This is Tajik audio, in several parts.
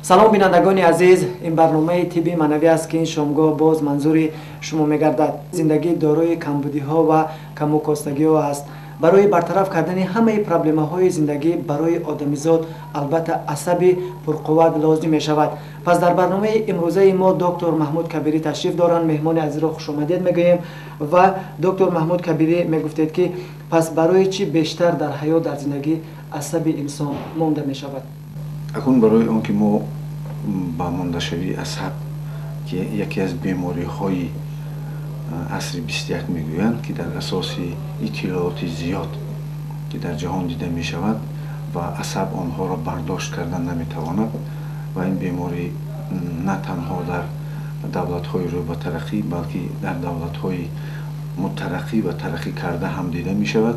салом бинандагони азиз, ин барномаи тибби маънавӣ аст ки ин шомгоҳ боз манзури шумо мегардад. Зиндагӣ дорои камбудиҳо ва камукостагиҳо аст. барои бартараф кардани ҳамаи проблемаҳои зиндагӣ барои одамизод албатта асаби пурқувват лозим мешавад. пас дар барномаи имрӯзаи мо доктор Маҳмуд Кабирӣ ташриф доранд. меҳмони азизро хушомадед мегӯем ва доктор Маҳмуд Кабирӣ мегуфтед ки пас барои чӣ бештар дар ҳаёт дар зиндагӣ асаби инсон монда мешавад? акун барои он ки мо ба мондашавии асаб ки яке аз бемориҳои асри 21 мегӯянд ки дар асоси иттилооти зиёд ки дар ҷаҳон дида мешавад ва асаб онҳоро бардошт кардан наметавонад ва ин беморӣ на танҳо дар давлатҳои рӯ ба тараққӣ балки дар давлатҳои мутараққӣ ва тараққӣ карда ҳам дида мешавад.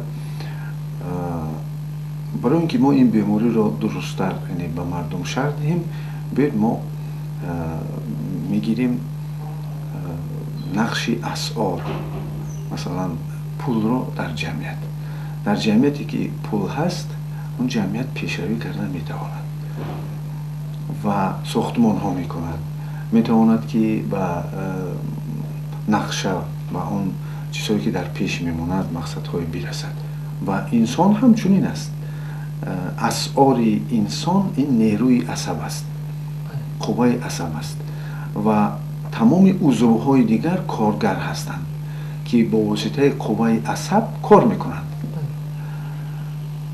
барои ин ки мо ин бемориро дурусттар ба мардум шарҳ диҳем, бояд мо мегирем нақши асъор, масалан пулро дар ҷамъияте ки пул ҳаст, он ҷамъият пешравӣ кардан метавонад ва сохтмонҳо мекунад, метавонад ки ба нақша ва он чизҳое ки дар пеш мемонад мақсадҳое бирасад. ва инсон ҳам чунин аст. асъори инсон ин нерӯи асаб аст, қувваи асаб аст ва тамоми узвҳои дигар коргар ҳастанд ки бо воситаи қувваи асаб кор мекунанд.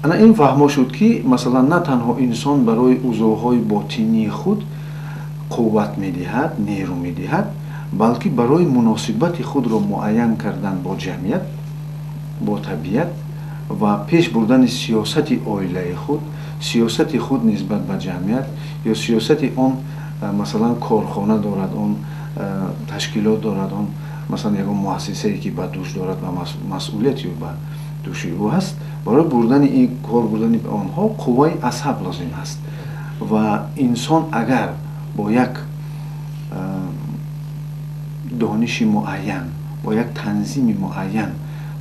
ана ин фаҳмо шуд ки масалан на танҳо инсон барои узвҳои ботинии худ қувват медиҳад, нерӯ медиҳад, балки барои муносибати худро муайян кардан бо ҷамъият, бо табиат ва пеш бурдани сиёсати оилаи худ, сиёсати худ нисбат ба ҷамъият ё сиёсати он масалан корхона дорад, он ташкилот дорад, он масалан ягон муассисае ки ба дӯш дорад ва масъулияти ба дӯши ӯ ҳаст, барои бурдани ин кор бурдани онҳо қувваи асаб лозим аст. ва инсон агар бо як дониши муайян, бо як танзими муайян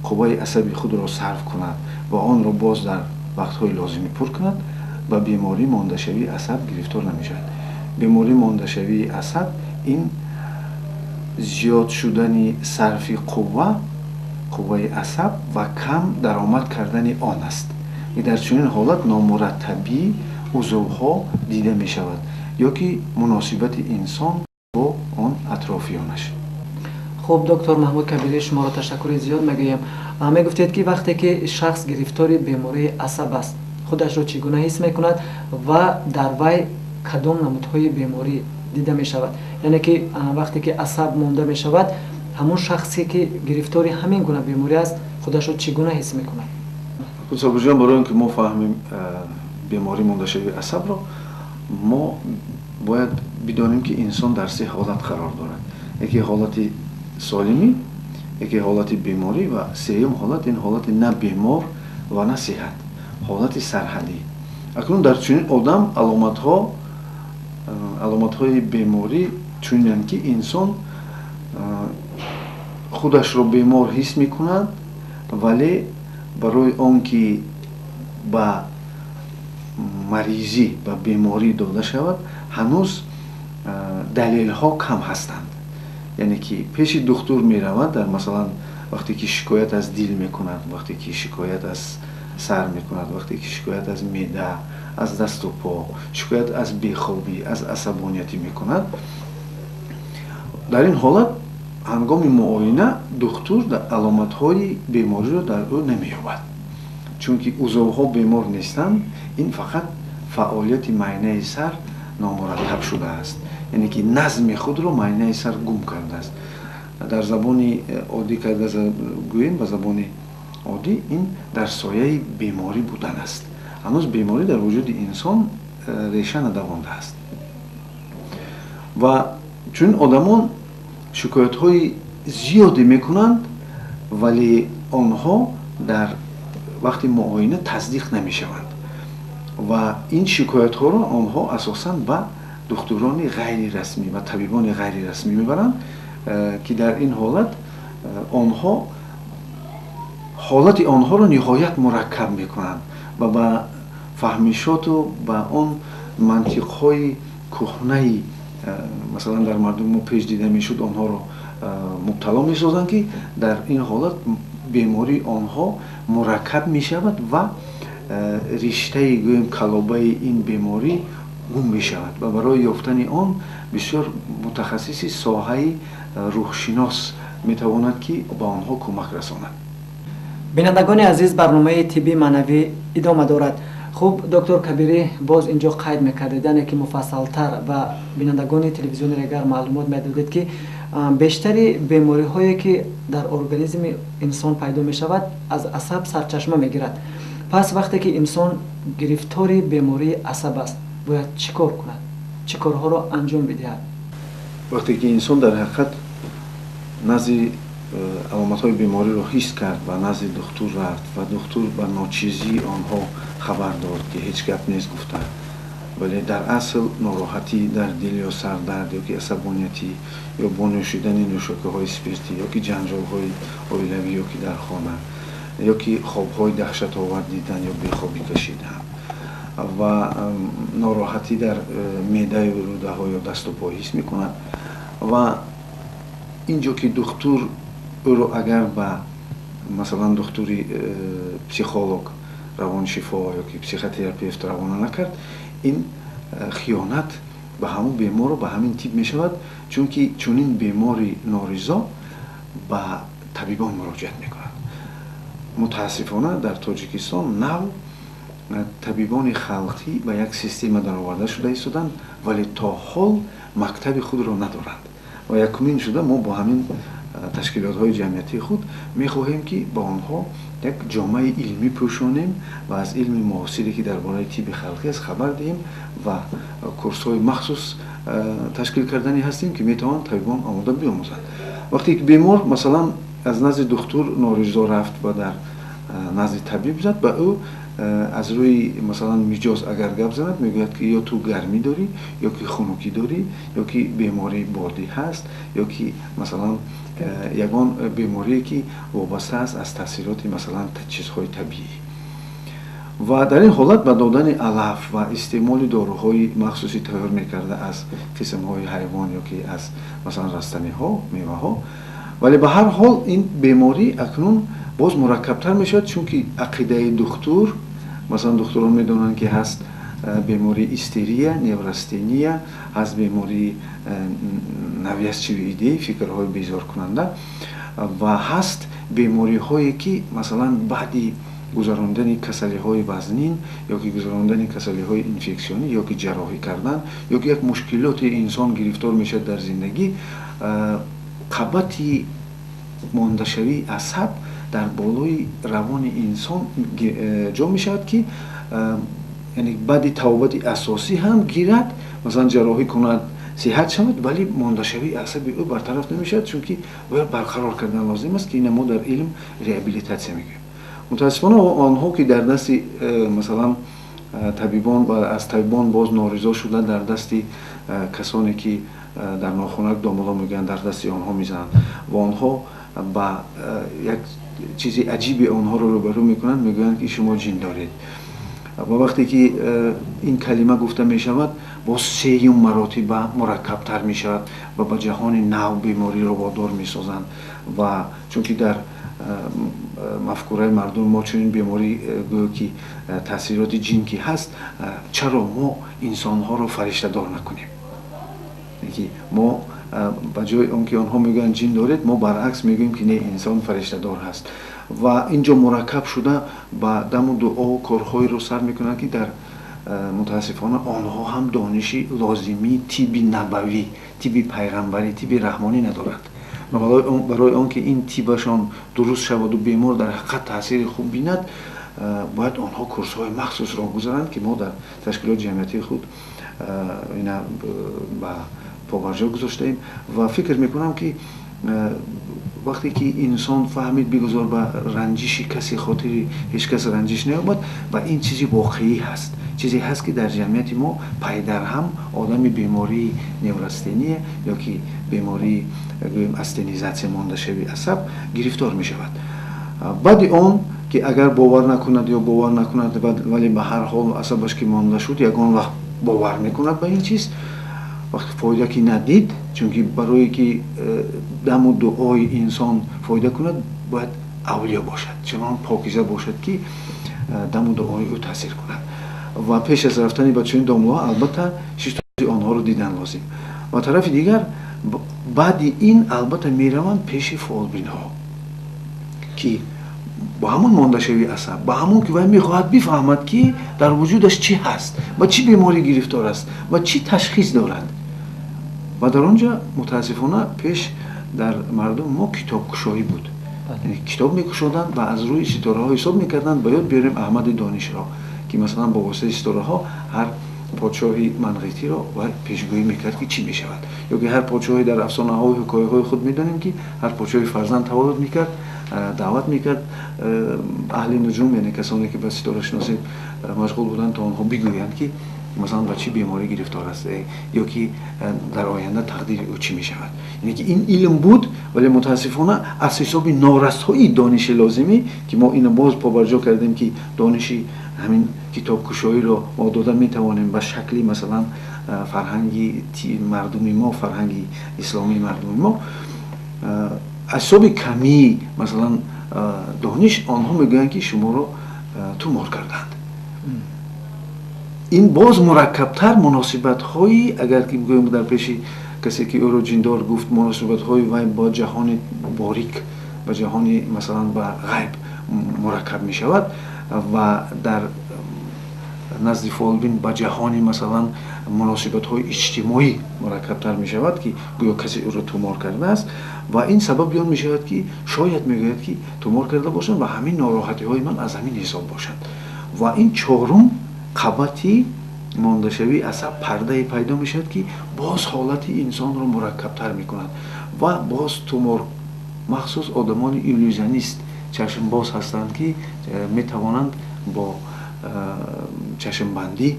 қувваи асаби худро сарф кунад ва онро боз дар вақтҳои лозимӣ пур кунад, ба бемории мондашавии асаб гирифтор намешавад. бемории мондашавии асаб ин зиёд шудани сарфи қувваи асаб ва кам даромад кардани он аст. дар чунин ҳолат номураттабии узвҳо дида мешавад ё ки муносибати инсон бо он атрофиёнаш. хуб, доктор Маҳмуд Кабирӣ, шуморо ташаккури зиёд мегӯем. мегуфтед ки вақте ки шахс гирифтори бемории асаб аст, худашро чӣ гуна ҳис мекунад ва дар вай кадом намудҳои беморӣ дида мешавад? яъне ки вақте ки асаб монда мешавад, ҳамон шахсе ки гирифтори ҳамин гуна беморӣ аст, худашро чӣ гуна ҳис мекунад? сабуҷон, барои он ки мо фаҳмем бемории мондашавии асабро, мо бояд бидонем ки инсон дар се ҳолат қарор дорад. яке ҳолати солимӣ, яке ҳолати беморӣ ва сеюм ҳолат, ин ҳолати на бемор ва на сеҳат, ҳолати сарҳадӣ. акнун дар чунин одам аломатҳои беморӣ чунинанд ки инсон худашро бемор ҳис мекунад, вале барои он ки ба маризӣ, ба беморӣ дода шавад, ҳанӯз далелҳо кам ҳастанд. яъне ки пеши духтур меравад, дар масалан вақте ки шикоят аз дил мекунад, вақте ки шикоят аз сар мекунад, вақте ки шикоят аз меъда, аз дасту по, шикоят аз бехобӣ, аз асабониятӣ мекунад, дар ин ҳолат ҳангоми муоина духтур аломатҳои бемориро дар ӯ намеёбад, чунки узвҳо бемор нестанд. ин фақат фаъолияти майнаи сар номураттаб шудааст, яъне ки назми худро майнаи сар гум кардааст. дар забони оддӣ карда гӯем, ба забони оддӣ ин дар сояи беморӣ будан аст. ҳанӯз беморӣ дар вуҷуди инсон реша надавондааст. ва чунин одамон шикоятҳои зиёде мекунанд, вале онҳо дар вақти муоина таздиқ намешаванд ва ин шикоятҳоро онҳо асосан ба духтурони ғайрирасмӣ ва табибони ғайрирасмӣ мебаранд, ки дар ин ҳолат онҳо ҳолати онҳоро ниҳоят мураккаб мекунанд ва ба фаҳмишоту ба он мантиқҳои кӯҳнаи масалан дар мардуми мо пеш дида мешуд, онҳоро мубтало месозанд, ки дар ин ҳолат бемории онҳо мураккаб мешавад ва риштаи гӯем калобаи ин беморӣ гум мешавад ва барои ёфтани он бисёр мутахассиси соҳаи рӯҳшинос метавонад ки ба онҳо кӯмак расонад. бинандагони азиз, барномаи тибби маънавӣ идома дорад. хуб, доктор Кабирӣ, боз инҷо қайд мекардед, яъне ки муфассалтар ба бинандагони телевизиони Регар маълумот медодед, ки бештари бемориҳое ки дар организми инсон пайдо мешавад, аз асаб сарчашма мегирад. пас вақте ки инсон гирифтори бемории асаб аст, бояд чӣ кор кунад? чӣ корҳоро анҷом бидиҳад? вақте ки инсон дар ҳақиқат назди аломатҳои бемориро ҳис кард ва назди духтур рафт ва духтур ба ночизии онҳо хабар дод, ки ҳеҷ гап нест гуфта, вале дар асл нороҳатӣ дар дил ё сардард ёки асабониятӣ ё бо нӯшидани нӯшокиҳои спиртӣ ёки ҷанҷолҳои оилавӣ ёки дар хона ёки хобҳои даҳшатовар дидан ё бехобӣ кашидан ва нороҳатӣ дар меъдаю рӯдаҳо ё дасту по ҳис мекунад ва ин ҷо ки духтур ӯро агар ба масалан духтури психолог, равоншифо ёки психотерапевт равона накард, ин хиёнат ба ҳамун бемору ба ҳамин тиб мешавад, чунки чунин бемори норизо ба табибон муроҷиат мекунад. мутаассифона дар Тоҷикистон нав табибони халқӣ ба як система дароварда шуда истоданд, вале то ҳол мактаби худро надоранд ва якумин шуда мо бо ҳамин ташкилотҳои ҷамъиятии худ мехоҳем ки ба онҳо як ҷомаи илмӣ пӯшонем ва аз илми муосире ки дар бораи тибби халқӣ аст хабар диҳем ва курсҳои махсус ташкил кардани ҳастем, ки метавонанд табибон омода биомӯзанд. вақте ки бемор масалан аз назди духтур норизо рафт ва дар назди табиб зад, ба ӯ аз рӯи масалан миҷоз агар гап занад, мегӯяд ки ё ту гармӣ дорӣ, ё ки хунукӣ дорӣ, ё ки бемории бодӣ ҳаст, ё ки масалан ягон беморие ки вобаста аст аз таъсироти масалан чизҳои табиӣ. ва дар ин ҳолат ба додани алаф ва истеъмоли доруҳои махсуси тайёр мекарда аз қисмҳои ҳайвон ё ки аз масалан растаниҳо, меваҳо, вале ба ҳар ҳол ин беморӣ акнун боз мураккабтар мешавад, чунки ақидаи духтур, масалан духтурон медонанд ки ҳаст бемории истерия, неврастения, ҳаст бемории навязчивии идеи, фикрҳои безоркунанда ва ҳаст бемориҳое ки масалан баъди гузарондани касалиҳои вазнин ёки гузарондани касалиҳои инфексионӣ ёки ҷарроҳӣ кардан ёки як мушкилоти инсон гирифтор мешавад дар зиндагӣ, қабати мондашавии асаб дар болои равони инсон ҷо мешавад, ки яъне баъди тавобати асосӣ ҳам гирад, масалан ҷарроҳӣ кунад, сиҳат шавад, вале мондашавии асаби ӯ бартараф намешавад, чунки бояд барқарор кардан лозим аст, ки ина мо дар илм реабилитатсия мегӯем. мутаассифона онҳо ки дар дасти масалан табибон ва аз табибон боз норизо шуда дар дасти касоне ки дар нохунак домало мегӯянд, дар дасти онҳо мезананд ва онҳо ба як чизи аҷиби онҳоро рӯбарӯ мекунанд, мегӯянд ки шумо ҷин доред ва вақте ки ин калима гуфта мешавад, боз сеюм маротиба мураккабтар мешавад ва ба ҷаҳони нав бемориро водор месозанд ва чунки дар мафкураи мардум мо чунин беморӣ гӯё ки таъсироти ҷин ки ҳаст, чаро мо инсонҳоро фариштадор накунем? мо ба ҷои он ки онҳо мегӯянд ҷин доред, мо баръакс мегӯем ки не, инсон фариштадор ҳаст ва ин ҷо мураккаб шуда ба даму дуо корҳоеро сар мекунанд, ки дар мутаассифона онҳо ҳам дониши лозимии тибби набавӣ, тибби пайғамбарӣ, тибби раҳмонӣ надоранд. барои он ки ин тиббашон дуруст шаваду бемор дар ҳақиқат таъсири хуб бинад, бояд онҳо курсҳои махсусро гузаранд, ки мо дар ташкилоти ҷамъиятии худ ина ба побарҷо гузоштаем ва фикр мекунам, ки вақте ки инсон фаҳмид бигузор ба ранҷиши касе хотири ҳеҷ кас ранҷиш наёбад, ва ин чизи воқеӣ ҳаст, чизе ҳаст, ки дар ҷамъияти мо пайдарҳам одами бемории неврастения ёки бемории гӯем астенизатсия, мондашавии асаб гирифтор мешавад. баъди он ки агар бовар накунад ё бовар накунад, вале ба ҳар ҳол асабаш ки монда шуд, ягон вақт бовар мекунад ба ин чиз. вақти фоида ки надид, чунки барое ки даму дуои инсон фоида кунад бояд авлиё бошад, чунон покиза бошад ки даму дуои ӯ таъсир кунад. ва пеш аз рафтани ба чунин домлоҳа албатта шиштози онҳоро дидан лозим. ва тарафи дигар баъди ин албатта мераванд пеши фолбинҳо ки ба ҳамон мондашавии асаб, ба ҳамон ки вай мехоҳад бифаҳмад ки дар вуҷудаш чӣ ҳаст ва чӣ беморӣ гирифтор аст ва чӣ ташхис дорад. ва дар он ҷо мутаассифона пеш дар мардум мо китобкушоӣ буд. китоб мекушоданд ва аз рӯи ситораҳо ҳисоб мекарданд. ба ёд биёрем аҳмади донишро ки масалан бо воситаи ситораҳо ҳар подшоҳи манғитиро ва пешгӯӣ мекард ки чӣ мешавад. ё ки ҳар подшоҳи дар афсонаҳои ҳикояҳои худ медонем ки ҳар подшоҳи фарзанд таваллуд мекард, даъват мекард аҳли нуҷум, яъне касоне ки ба ситорашиносӣ машғул буданд, то онҳо бигӯянд ки масалан ба чӣ беморӣ гирифтор аст ё ки дар оянда тақдири ӯ чӣ мешавад. яъне ки ин илм буд, вале мутаассифона аз ҳисоби норастҳои дониши лозимӣ ки мо ина боз побарҷо кардем ки дониши ҳамин китобкушоиро мо дода метавонем ба шакли масалан фарҳанги мардуми мо, фарҳанги исломии мардуми мо, аз ҳисоби камии масалан дониш онҳо мегӯянд ки шуморо тумор карданд. ин боз мураккабтар муносибатҳои, агар ки гӯем дар пеши касе ки ӯро ҷиндор гуфт, муносибатҳои вай бо ҷаҳони борик, ба ҷаҳони масалан ба ғайб мураккаб мешавад ва дар назди фолбин ба ҷаҳони масалан муносибатҳои иҷтимоӣ мураккабтар мешавад ки гӯё касе ӯро тумор кардааст ва ин сабаби он мешавад ки шояд мегӯяд ки тумор карда бошанд ва ҳамин нороҳатиҳои ман аз ҳамин ҳисоб бошад. ва ин чорум қабати мондашавии асаб пардае пайдо мешавад ки боз ҳолати инсонро мураккабтар мекунад ва боз тумор, махсус одамони иллюзионист, чашмбоз ҳастанд ки метавонанд бо чашмбандӣ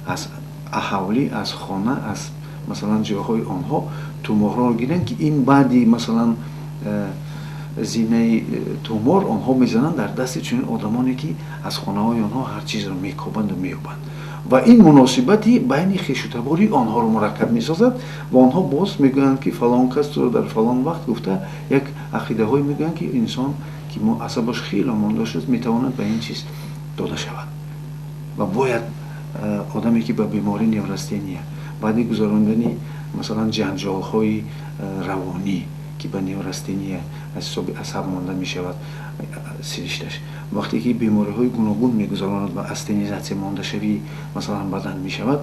аз аҳавлӣ, аз хона, аз масалан ҷойҳои онҳо туморҳоро гиранд ки ин баъди масалан зинаи тумор онҳо мезананд дар дасти чунин одамоне ки аз хонаҳои онҳо ҳар чизро мекобанду меёбанд. ва ин муносибати байни хешутабори онҳоро мураккаб месозад ва онҳо боз мегӯянд ки фалон касро дар фалон вақт гуфта як ақидаҳое мегӯянд ки инсон ки асабаш хеле монда шуд метавонад ба ин чиз дода шавад. ва бояд одаме ки ба бемори неврастения баъди гузарондани масалан ҷанҷолҳои равонӣ ки ба неврастения аз ҳисоби асаб монда мешавад сиришташ, вақте ки бемориҳои гуногун мегузаронад ва астенизатсия мондашавии масалан бадан мешавад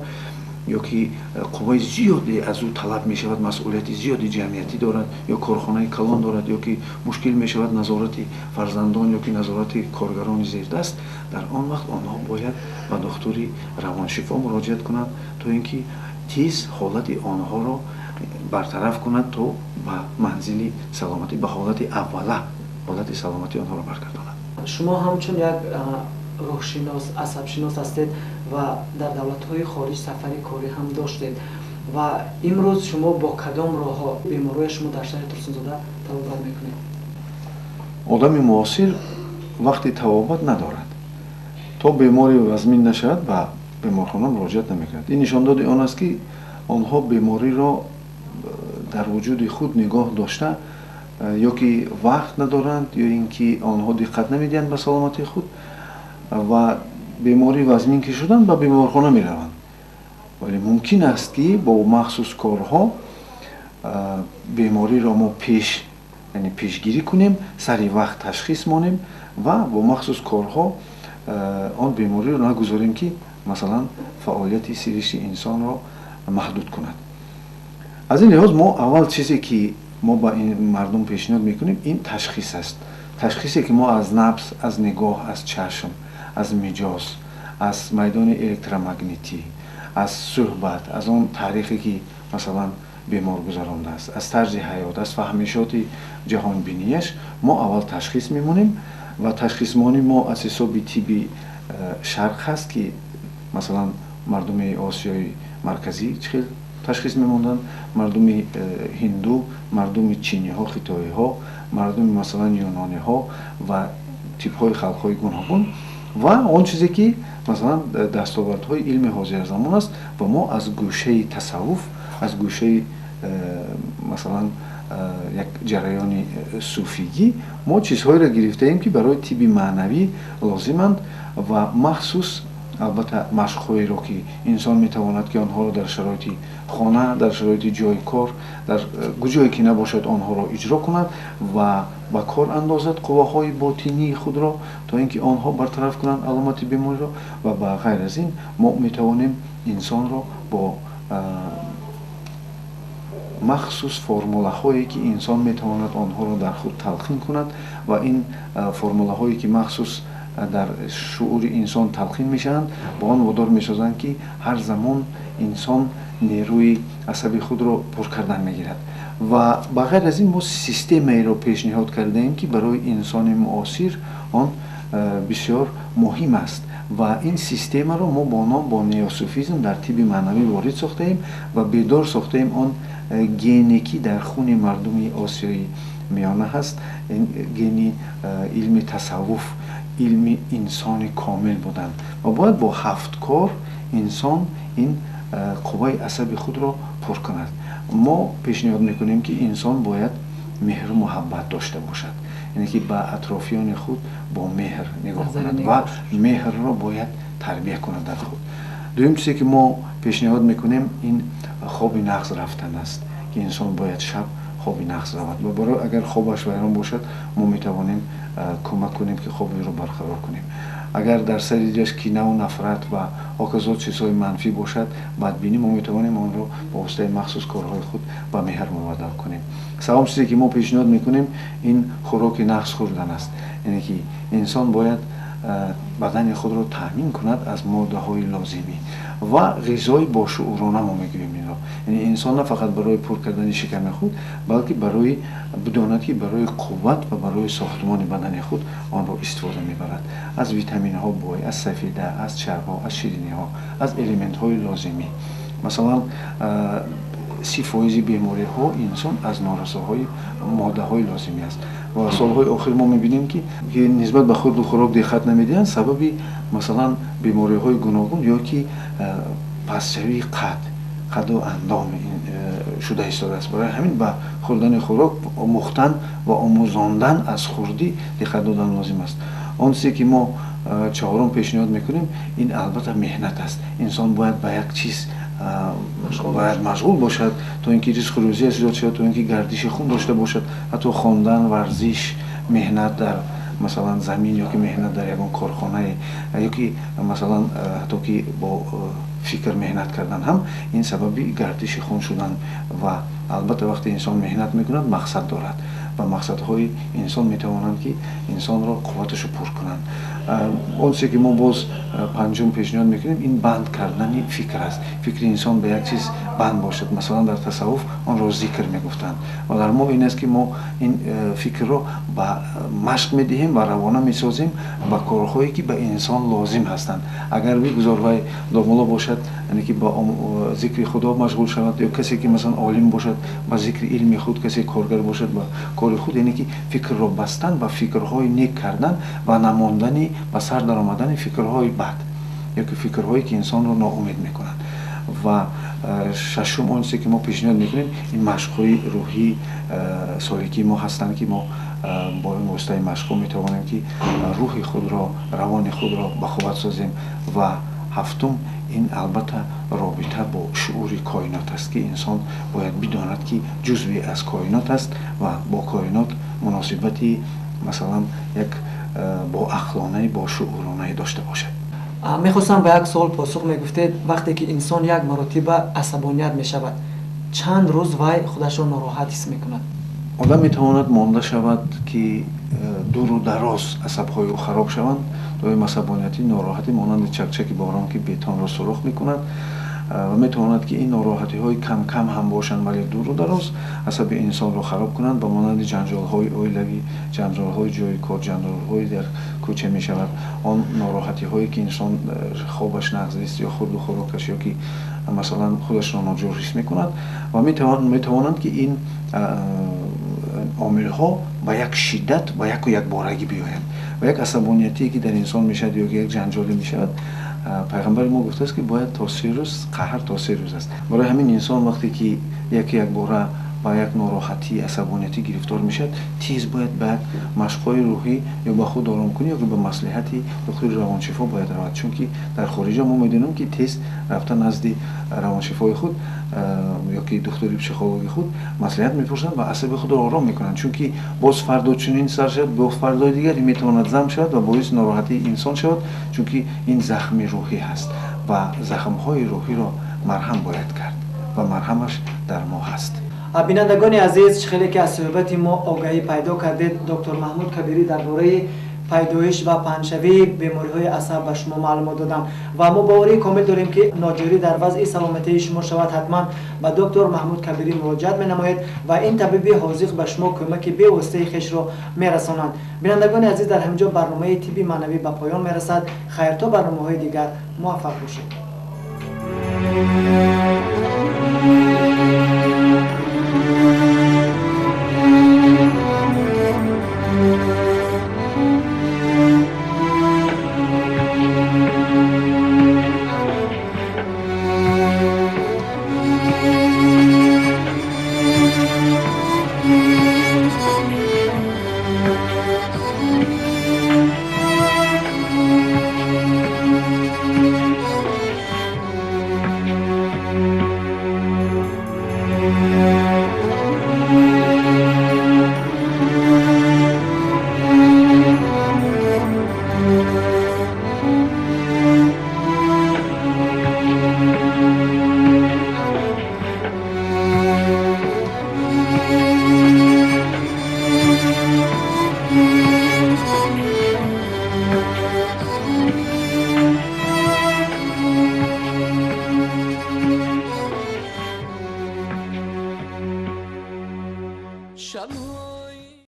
ё ки қувваи зиёде аз ӯ талаб мешавад, масъулияти зиёди ҷамъиятӣ дорад ё корхонаи калон дорад ё ки мушкил мешавад назорати фарзандон ё ки назорати коргарони зердаст, дар он вақт онҳо бояд ба духтури равоншифо муроҷиат кунанд то ин ки тез ҳолати онҳоро бартараф кунад то ба манзили саломатӣ, ба ҳолати аввала ҳолати саломатии онҳоро баргардонад. шумо ҳамчун як рӯҳшинос, асабшинос ҳастед ва дар давлатҳои хориҷ сафари корӣ ҳам доштед ва имрӯз шумо бо кадом роҳҳо бемориҳои шумо дар шаҳри Турсунзода табобат мекунед? одами муосир вақти табобат надорад. то беморӣ вазмин нашавад ба беморхона муроҷиат намекунад. ин нишондоди он аст ки онҳо бемориро дар вуҷуди худ нигоҳ дошта ё ки вақт надоранд ё ин ки онҳо диққат намедиҳанд ба саломатии худ ва беморӣ вазмин ки шуданд ба беморхона мераванд. вале мумкин аст ки бо махсус корҳо бемориро мо яъне пешгирӣ кунем, сари вақт ташхис монем ва бо махсус корҳо он бемориро нагузорем ки масалан фаъолияти сиришти инсонро маҳдуд кунад. аз ин лиҳоз мо аввал чизе ки мо ба ин мардум пешниҳод мекунем ин ташхис аст. ташхисе ки мо аз набз, аз нигоҳ, аз чашм, аз миҷоз, аз майдони электромагнитӣ, аз суҳбат, аз он таърихе ки масалан бемор гузарондааст, аз тарзи ҳаёт, аз фаҳмишоти ҷаҳонбинияш мо аввал ташхис мемонем ва ташхисмони мо аз ҳисоби тибби шарқ ҳаст ки масалан мардуми осиёи марказӣ чӣ хел ташхис мемонданд, мардуми ҳинду, мардуми чиниҳо, хитоиҳо, мардуми масалан юнониҳо ва типҳои халқҳои гуногун ва он чизе ки масалан дастовардҳои илми ҳозирзамон аст ва мо аз гӯшаи тасаввуф, аз гӯшаи масалан як ҷараёни суфигӣ мо чизҳоеро гирифтаем ки барои тибби маънавӣ лозиманд ва махсус албатта машқҳоеро ки инсон метавонад ки онҳоро дар шароити хона, дар шароити ҷойи кор, дар куҷое ки набошад онҳоро иҷро кунад ва ба кор андозад қувваҳои ботинии худро то ин ки онҳо бартараф кунанд аломати бемориро ва ба ғайр аз ин мо метавонем инсонро бо махсус формулаҳое ки инсон метавонад онҳоро дар худ талқин кунад ва ин формулаҳое ки махсус дар шуъури инсон талқин мешаванд ба он водор месозанд ки ҳар замон инсон нерӯи асаби худро пур кардан мегирад ва ба ғайр аз ин мо системаеро пешниҳод кардаем ки барои инсони муосир он бисёр муҳим аст ва ин системаро мо бо ном бо неосуфизм дар тибби маънавӣ ворид сохтаем ва бедор сохтаем он гене ки дар хуни мардуми осиёи миёна ҳаст, гени илми тасаввуф, илми инсони комил будан ва бояд бо ҳафткор инсон ин қувваи асаби худро пур кунад. Мо пешниҳод мекунем ки инсон бояд меҳру муҳаббат дошта бошад, яъне ки ба атрофиёни худ бо меҳр нигоҳ кунад ва меҳрро бояд тарбия кунад дар худ. дуюм чизе ки мо пешниҳод мекунем ин хоби нағз рафтан аст ки инсон бояд шаб хоби нағз равад ва барои агар хобаш вайрон бошад мо метавонем кӯмак кунем ки хобиро барқарор кунем. Агар дар сари дилаш кинаву нафрат ва ҳоказо чизҳои манфӣ бошад, бадбинӣ, мо метавонем онро бо воситаи махсус корҳои худ ба меҳр мубаддал кунем. савум чизе ки мо пешниҳод мекунем ин хӯроки нағз хӯрдан аст, яъне ки инсон бояд бадани худро таъмин кунад аз моддаҳои лозимӣ ва ғизои бошуурона мо мегӯем инро, яъне инсон на фақат барои пур кардани шиками худ, балки барои бидонад ки барои қувват ва барои сохтмони бадани худ онро истифода мебарад. Аз витаминҳо бой, аз сафеда, аз чарбҳо, аз шириниҳо, аз элементҳои лозимӣ. Масалан 30% бемориҳо инсон аз норасоҳои моддаҳои лозимӣ аст ва солҳои охир мо мебинем ки нисбат ба хурду хӯрок диққат намедиҳанд, сабаби масалан бемориҳои гуногун ё ки пастшавии қадду андом шуда истодааст. Барои ҳамин ба хӯрдани хӯрок омӯхтан ва омӯзондан аз хурдӣ диққат додан лозим аст. Он чизе ки мо чаҳорум пешниҳод мекунем ин албатта меҳнат аст. Инсон бояд ба як чиз باید مشغول باشد تا اینکه ریسک روزی ایجاد شود، تا اینکه گردش خون داشته باشد، حتی خواندن، ورزش، مهنت در مثلا زمین یا که مهنت در یگان کارخانه یا که مثلا حتی که با فکر مهنت کردن هم این سببی گردش خون شدن و البته وقتی انسان مهنت میکند مقصد دارد و مقصدهای انسان میتوانند که انسان را قوتش رو پر کنند. اون چیزی که ما باز پنجم پیشنهاد میکنیم این بند کردن فکر است. فکر انسان به یک چیز بند باشد. مثلا در تصوف آن را ذکر میگفتند و در ما این است که ما این فکر رو با مشق میدهیم و روانه میسازیم با کارهایی که به انسان لازم هستند. اگر بگذار وای دامولا باشد یعنی که با ذکر خدا مشغول شود یا کسی که مثلا عالم باشد با ذکر علم خود، کسی کارگر باشد با کار خود، یعنی که فکر را بستن و فکرهای نیک کردن و نماندن و سر در آمدن فکرهای بد یا که فکرهایی که انسان را ناامید میکنند. و ششم آن چیزی که ما پیشنهاد میکنیم این مشق‌های روحی سالگی ما هستند که ما با این واسطه مشق میتوانیم که روح خود را، روان خود را به قوت سازیم. و هفتم این البته رابطه با شعور کائنات است که انسان باید بداند که جزوی از کائنات است و با کائنات مناسبتی مثلا یک با عقلانه با شعورانه داشته باشد. میخواستم به یک سوال پاسخ میگفتید وقتی که انسان یک مرتبه عصبانیت میشود چند روز وای خودش را ناراحت حس میکند؟ آدم میتواند مانده شود که دور و دراز عصبهای او خراب شوند. دویم عصبانیتی ناراحتی مانند چکچک باران که بیتان را سوراخ میکند و میتواند که این ناراحتی های کم کم هم باشند ولی دور و دراز عصب انسان را خراب کنند و مانند جنجال های اویلوی، جنجال های جای کار، جنجال های در کوچه می شود. آن ناراحتی هایی که انسان خوابش نقض است یا خود و خوراکش یا که مثلا خودش را ناجور حس میکند و میتوانند که این омилҳо ба як шиддат ва якборагӣ биёянд ва як асабонияте ки дар инсон мешавад ё як ҷанҷоле мешавад. пайғамбари мо гуфтааст ки бояд то 3 рӯз қаҳр то 3 рӯз аст. барои ҳамин инсон вақте ки якбора ба як нороҳатӣ асабониятӣ гирифтор мешавад, тез бояд ба як машқҳои рӯҳӣ ё ба худ оромкунӣ ё ки ба маслиҳати духтури равоншифо бояд равад, чунки дар хориҷа мо медонем ки тез рафта назди равоншифои худ ё ки духтури психологи худ маслиҳат мепурсанд ва асаби худро ором мекунанд, чунки боз фардо чунин сар шавад, боз фардои дигар метавонад зам шавад ва боиси нороҳатии инсон шавад, чунки ин захми рӯҳӣ ҳаст ва захмҳои рӯҳиро марҳам бояд кард ва марҳамаш дар мо ҳаст. бинандагони азиз, хеле ки аз суҳбати мо огаҳӣ пайдо кардед. доктор Маҳмуд Кабирӣ дар бораи пайдоиш ва паҳншавии бемориҳои асаб ба шумо маълумот додам ва мо боварии комил дорем ки ноҷорӣ дар вазъи саломатии шумо шавад, ҳатман ба доктор Маҳмуд Кабирӣ муроҷиат менамоед ва ин табиби ҳозиқ ба шумо кӯмаки бевоситаи хешро мерасонанд. бинандагони азиз, дар ҳаминҷо барномаи тибби маънавӣ ба поён мерасад. хайр, то барномаҳои дигар муваффақ бошед. شب